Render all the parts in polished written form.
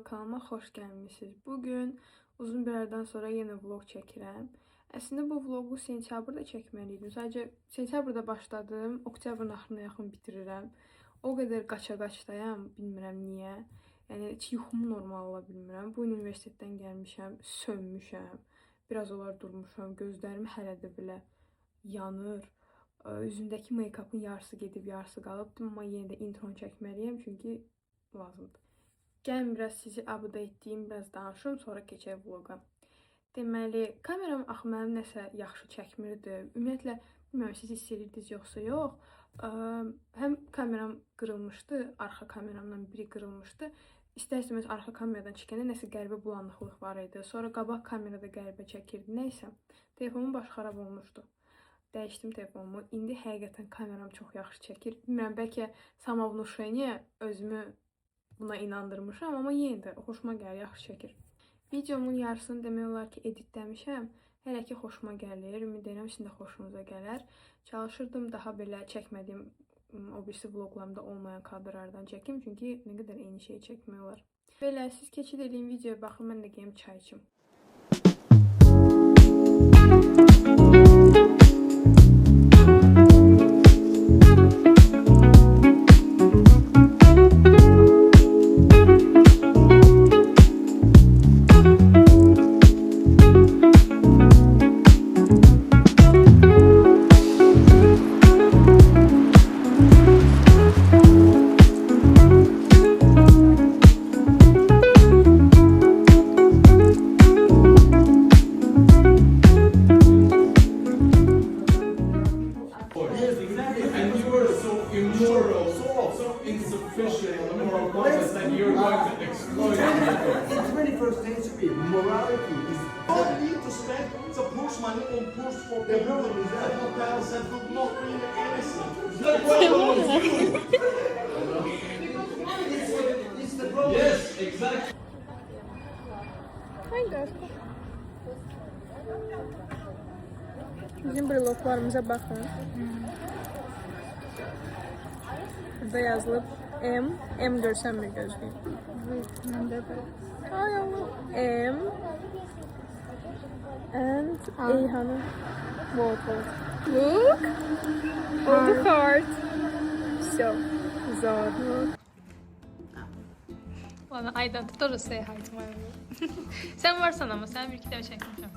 Merhaba, kanalıma xoş gəlmisiniz. Bugün uzun bir aradan sonra yeni vlog çəkirəm. Əslində bu vlogu sentyabrda çəkməliydim. Sadəcə sentyabrda başladım, oktyabrın axırına yaxın bitirirəm. O qədər qaça-qaçdayam, bilmirəm niyə. Yəni heç yuxumu normal ala bilmirəm. Bu gün universitetdən gəlmişəm, sönmüşəm. Biraz olar durmuşam, gözlərim hələ də belə yanır. Üzümdəki make-up'ın yarısı gedib, yarısı qalıb. Amma yenə də intro çəkməliyəm çünki lazımdır. Gəlin biraz sizi update etdiyim, biraz danışım, sonra keçək vloga. Deməli, kameram axı mənim nəsə yaxşı çəkmirdi. Ümumiyyətlə, bilmirəm, siz hiss edirdiniz yoxsa yox. Həm kameram qırılmışdı, arxa kameramdan biri qırılmışdı. İstər-istəməz arxa kameradan çəkəndə nəsə qəribə bulanıqlıq var idi. Sonra qabaq kamerada qəribə çəkirdi. Nəysə, telefonum baş xarab olmuşdu. Dəyişdim telefonumu. İndi həqiqətən kameram çox yaxşı çəkir. Bilmirəm, bəlkə samovnuşeniya özümü buna inandırmışam, amma yenə də xoşuma gəlir, yaxşı çəkir. Videomun yarısını demək olar ki, editləmişəm. Hələ ki, xoşuma gəlir. Ümid edirəm, sizin də xoşunuza gələr. Çalışırdım daha belə çəkmədiyim o birisi vloglarımda olmayan kadrlardan çəkim, çünki nə qədər eyni şey çəkmək olar. Belə, siz keçid edin videoya baxın, mən də gəlim çay içim. Morality is all need to spend to push money on push for people that hotels that would not really innocent. It's the problem. Yes, exactly. Bizim bloklarımıza bakın. Burada yazılıb M görsəm bir gözləyim. Ay Allah. M and Eyhan'ın water. Look. On the heart. So, zor. Well, I don't totally say hi to my room. Sen varsan ama sen bir iki de çekmişim.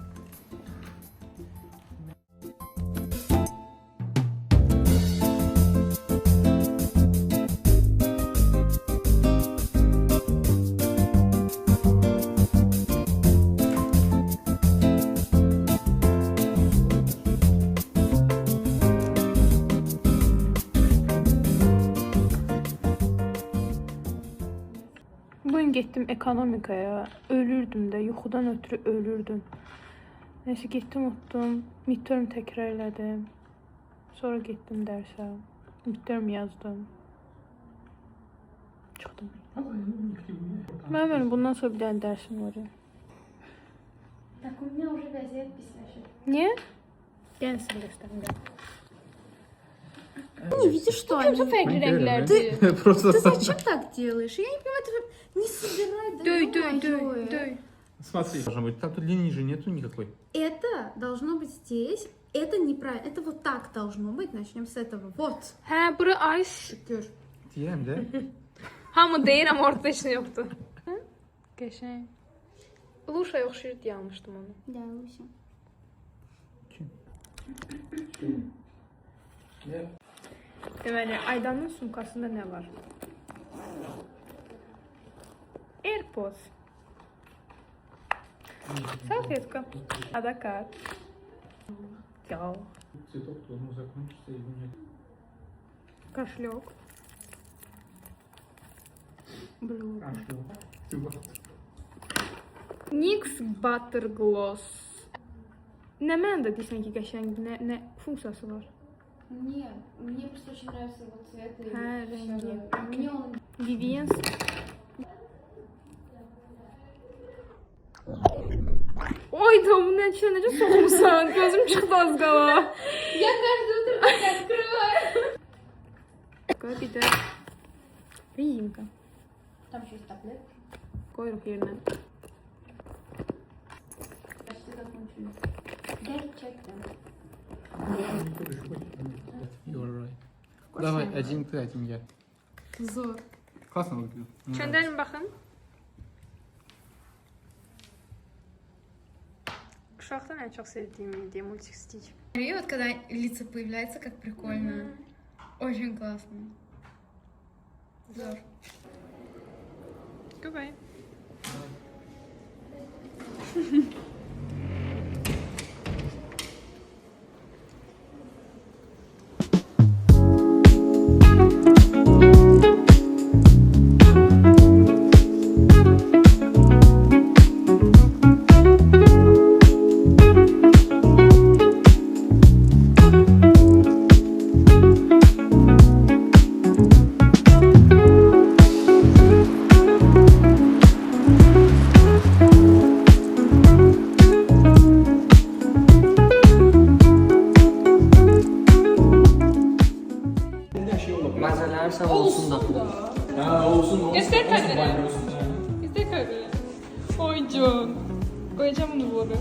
Bugün getdim ekonomikaya, ölürdüm də, yuxudan ötürü ölürdüm. Neyse getdim, otdum, midterm təkrar elədim. Sonra getdim dərsə, midterm yazdım. Çıxdım. Mənim bundan sonra bir dənə dərsim var ya. Так у меня уже газет писаешь. Niyə? Gəlin sizə göstərim. Не видишь, что они? Çok farklı renkler Ты зачем так делаешь? Я не понимаю, ты не собирай. Döy. Смотри, должно быть. Там тут линии же нету никакой. Это должно быть здесь. Это неправильно. Это вот так должно быть. Начнем с этого. Вот. Hə, bura ice. Gör. Diyem de. Hamı deyirəm, orada heç nə yoxdur. Qəşəng. Luşa oxşayırdı, yanmışdım onu. Да, Луся. Deməli, Aydanın sumkasında nə var? AirPods. Салфетка. Адакат. Ял. Цветок должен закончиться и нет. Кошелек. Блюдо. А что? Ты вот. NYX Butter Gloss. Nə mənə də desən ki, qəşəng, nə funksiyası var? Нет, мне просто очень нравится вот цвет. Hə, rəngi. Мне он... Vivien. Oy da bu necə soxmusan? Gözüm çıxdı az qala. Я каждое утро так открываю. Bir də резинка. Там еще есть таблетки. Koyuruq yerinə. You're right. Давай, один ты, один я. Зор. Классно выглядит. Göndərin baxın. Uşaqdan ən çox sevdiyim idi multistik. И вот когда лица появляются, как прикольно. Очень классно. Зор. Goodbye. Məzələr sağ olsun da. Göster kameraya. Göster kameraya. Oyuncum. Koyacağım onu bu arada.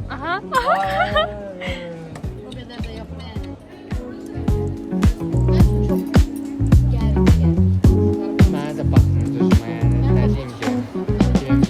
Aha. O kadar da yapmaya. Mənə də baxmır düzmə, yəni nə deyim ki, deyim.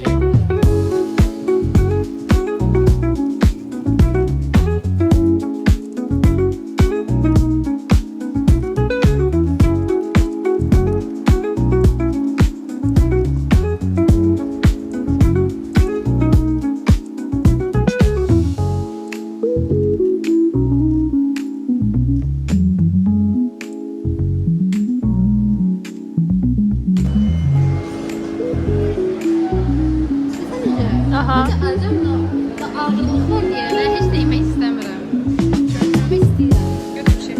Aha. Alacağım da ağırlık var diye ben hiç de yemek istemiyorum. Görüşmek istiyorum. Götür bir şey.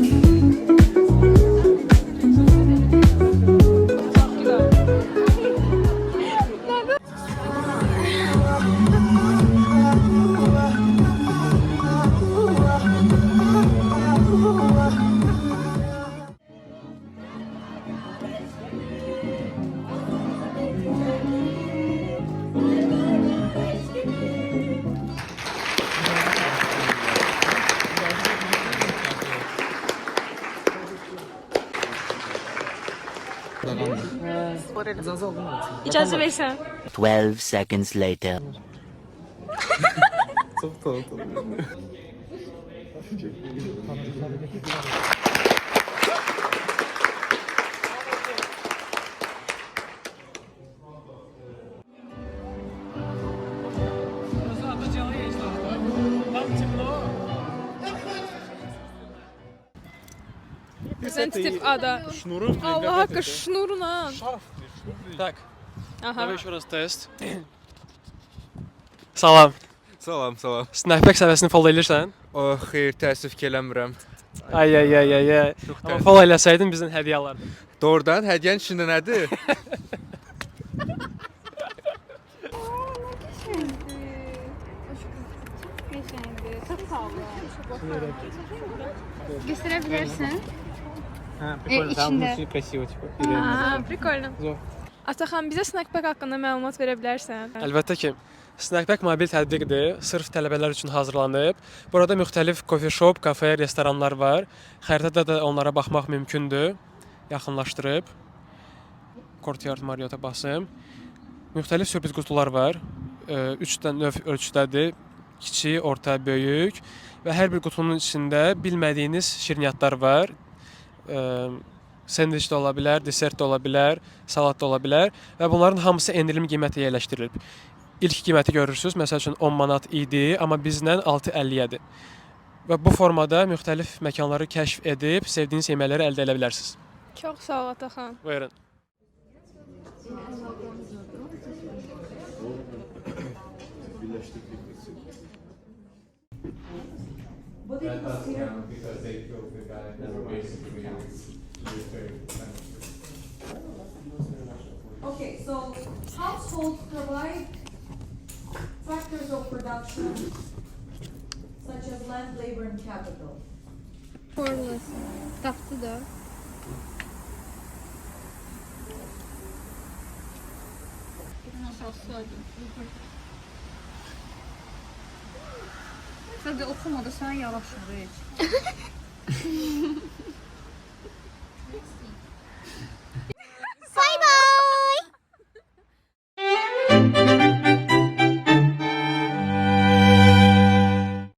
İcazə versən. 12 seconds later. Reprezentative ada. Allah haqqı şnurla. Tak, Aha. dawaj jeszcze raz test. Salam. Salam, salam. Snapback səhifəsini follow edirsən? O, xeyr, təəssüf ki, eləmirəm. Ay. Amma follow eləsəydin bizdən hədiyyə alardın. Doğrudan, hədiyyənin içində nədir? Gösterebilirsin. Там красиво, типа. Aa, прикольно. Ataxan, bizə snackpack haqqında məlumat verə bilərsən? Əlbəttə ki, Snackback mobil tətbiqdir. Sırf tələbələr üçün hazırlanıb. Burada müxtəlif coffee shop, kafe, restoranlar var. Xəritədə də onlara baxmaq mümkündür. Yaxınlaşdırıb Courtyard Marriott-a basım. Müxtəlif sürpriz qutular var. 3 növ ölçüdədir. Kiçik, orta, böyük və hər bir qutunun içində bilmədiyiniz şirniyyatlar var. Sendviç də ola bilər, desert də ola bilər, salat da ola bilər və bunların hamısı endirim qiymətə yerləşdirilib. İlk qiyməti görürsüz, məsəl üçün 10 manat idi, amma bizlə 6.50-yədir. Və bu formada müxtəlif məkanları kəşf edib sevdiyiniz yeməkləri əldə edə bilərsiniz. Çox sağ ol Ataxan. Buyurun. Okay, so households provide factors of production such as land, labor, and capital. Forması. Taptı da. aşağısı. Sadece oxumada sən yavaş yürü heç.